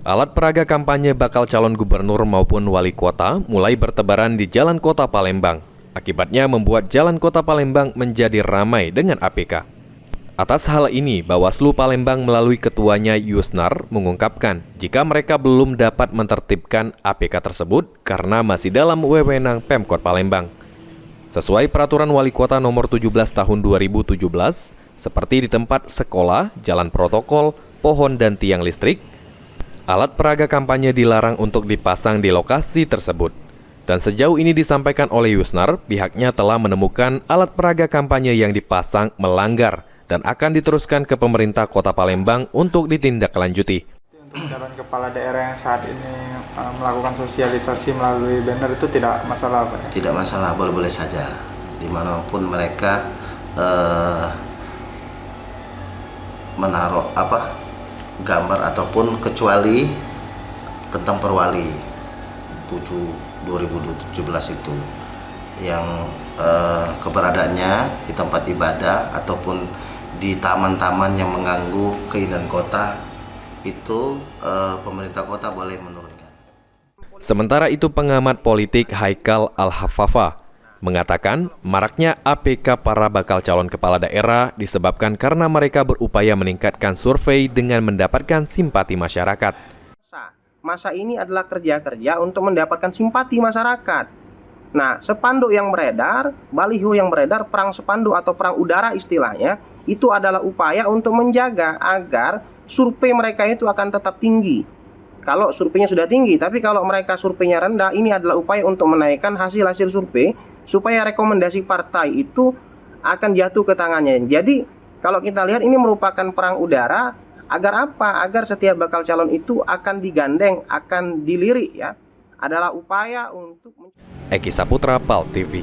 Alat peraga kampanye bakal calon gubernur maupun wali kota mulai bertebaran di Jalan Kota Palembang. Akibatnya membuat Jalan Kota Palembang menjadi ramai dengan APK. Atas hal ini, Bawaslu Palembang melalui ketuanya Yusnar mengungkapkan jika mereka belum dapat menertibkan APK tersebut karena masih dalam wewenang Pemkot Palembang. Sesuai Peraturan Wali Kota Nomor 17 Tahun 2017, seperti di tempat sekolah, jalan protokol, pohon dan tiang listrik, alat peraga kampanye dilarang untuk dipasang di lokasi tersebut. Dan sejauh ini disampaikan oleh Yusnar, pihaknya telah menemukan alat peraga kampanye yang dipasang melanggar dan akan diteruskan ke pemerintah Kota Palembang untuk ditindaklanjuti. Untuk calon kepala daerah yang saat ini melakukan sosialisasi melalui banner itu tidak masalah, Pak? Tidak masalah, boleh-boleh saja. Dimanapun mereka menaruh gambar ataupun kecuali tentang perwali 2017 itu yang keberadaannya di tempat ibadah ataupun di taman-taman yang mengganggu keindahan kota itu pemerintah kota boleh menurunkan. Sementara itu pengamat politik Haikal Al-Hafafa mengatakan maraknya APK para bakal calon kepala daerah disebabkan karena mereka berupaya meningkatkan survei dengan mendapatkan simpati masyarakat. Masa ini adalah kerja-kerja untuk mendapatkan simpati masyarakat. Nah, spanduk yang beredar, baliho yang beredar, perang spanduk atau perang udara istilahnya, itu adalah upaya untuk menjaga agar survei mereka itu akan tetap tinggi. Kalau surveinya sudah tinggi, tapi kalau mereka surveinya rendah, ini adalah upaya untuk menaikkan hasil-hasil survei supaya rekomendasi partai itu akan jatuh ke tangannya. Jadi kalau kita lihat ini merupakan perang udara. Agar apa? Agar setiap bakal calon itu akan digandeng, akan dilirik ya. Adalah upaya untuk Eki Saputra, PAL TV.